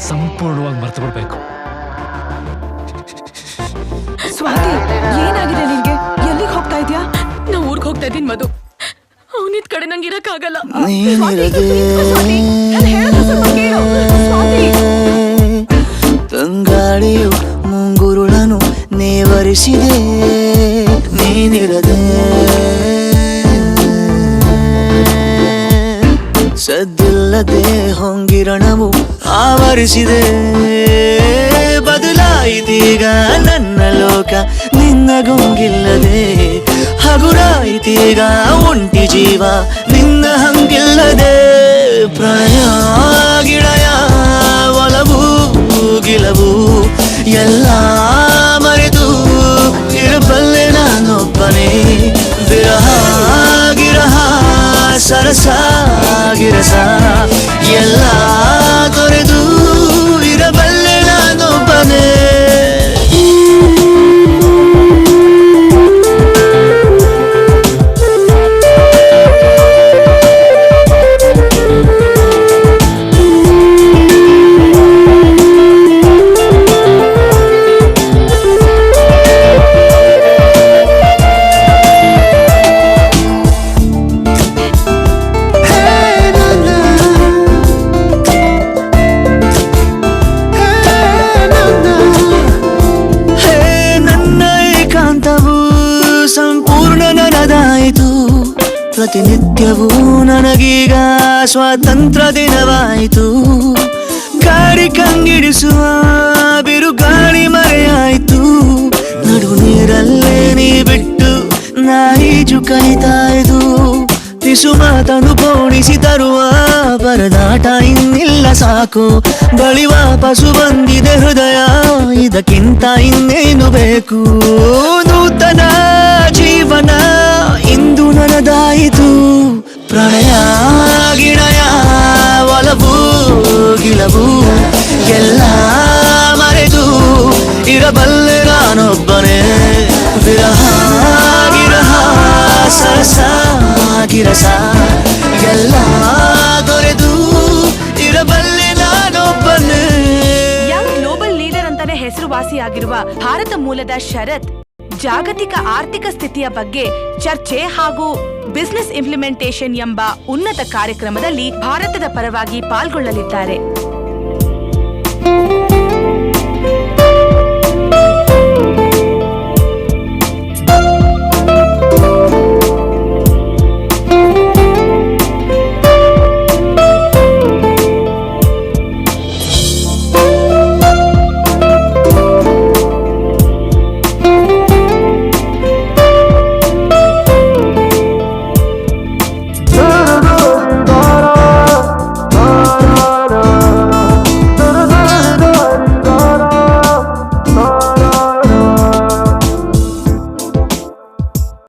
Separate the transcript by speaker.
Speaker 1: ಸಂಪೂರ್ಣವಾಗಿ ಮರ್ತು ಬಿಡ್ಬೇಕು.
Speaker 2: ಸ್ವಾತಿ, ಏನಾಗಿದೆ ನಿನ್ಗೆ? ಎಲ್ಲಿಗೆ ಹೋಗ್ತಾ ಇದ್ಯಾ?
Speaker 3: ನಾ ಊರ್ಗ್ ಹೋಗ್ತಾ ಇದ್ದೀನಿ ಮಧು. ಅವನಿದ್ ಕಡೆ ನಂಗೆ ಇರಕ್ಕಾಗಲ್ಲ.
Speaker 4: ತಂಗಾಳಿಯು ಮುಂಗುರುಳನು ನೇವರಿಸಿದೆ, ನೀನಿರದೆ ಸದ್ದಿಲ್ಲದೆ ಹೊಂಗಿರಣವು ಆವರಿಸಿದೆ. ಬದಲಾಯಿತೀಗ ನನ್ನ ಲೋಕ ನಿನ್ನ ಗೊಂಗಿಲ್ಲದೆ, ಹಗುರಾಯಿತೀಗ ಒಂಟಿ ಜೀವ ನಿನ್ನ ಹಂಗಿಲ್ಲದೆ. ಪ್ರಣಯ ಗಿಳಯ ಒಲವು ಗಿಲವು ಎಲ್ಲ ಮರೆತು ಇರಬಲ್ಲೆ ನಾನೊಬ್ಬನೇ. ವಿರಹ ಗಿರಹ ಸರಸ ಗಿರಸ ಎಲ್ಲ ತೊರೆದು ಇರಬಲ್ಲೆ ನಾನೊಬ್ಬನೇ. ಸಂಪೂರ್ಣ ನನದಾಯಿತು, ಪ್ರತಿನಿತ್ಯವೂ ನನಗೀಗ ಸ್ವಾತಂತ್ರ್ಯ ದಿನವಾಯಿತು. ಗಾಡಿ ಕಂಗಿಡಿಸುವ ಬಿರುಗಾಳಿ ಮರೆಯಾಯಿತು, ನಡು ನೀರಲ್ಲೇ ನೀ ಬಿಟ್ಟು ನಾರೀಜು ಕಲಿತಾಯಿತು. ಪಿಸು ಮಾತನು ಪೋಣಿಸಿ ತರುವ ಪರದಾಟ ಇನ್ನಿಲ್ಲ ಸಾಕು, ಬಳಿ ವಾಪಸು ಬಂದಿದೆ ಹೃದಯ, ಇದಕ್ಕಿಂತ ಇನ್ನೇನು ಬೇಕು. ನೂತನ ಜೀವನ ಇಂದು ನನದಾಯಿತು, ಪ್ರಣಯ ಗಿಣಯ ಒಲವು ಗಿಲವು ಎಲ್ಲ ಮರೆತು ಇರಬಲ್ಲೆ ನಾನೊಬ್ಬನೇ. ವಿರಹ ಗಿರಹ ಸರಸ ಗಿರಸ ಎಲ್ಲ ತೊರೆದು ಇರಬಲ್ಲೆ ನಾನೊಬ್ಬನೇ.
Speaker 2: ಯಂಗ್ ಗ್ಲೋಬಲ್ ಲೀಡರ್ ಅಂತಾನೆ ಹೆಸರುವಾಸಿಯಾಗಿರುವ ಭಾರತ ಮೂಲದ ಶರತ್ ಜಾಗತಿಕ ಆರ್ಥಿಕ ಸ್ಥಿತಿಯ ಬಗ್ಗೆ ಚರ್ಚೆ ಹಾಗೂ ಬಿಸಿನೆಸ್ ಇಂಪ್ಲಿಮೆಂಟೇಷನ್ ಎಂಬ ಉನ್ನತ ಕಾರ್ಯಕ್ರಮದಲ್ಲಿ ಭಾರತದ ಪರವಾಗಿ ಪಾಲ್ಗೊಳ್ಳಲಿದ್ದಾರೆ.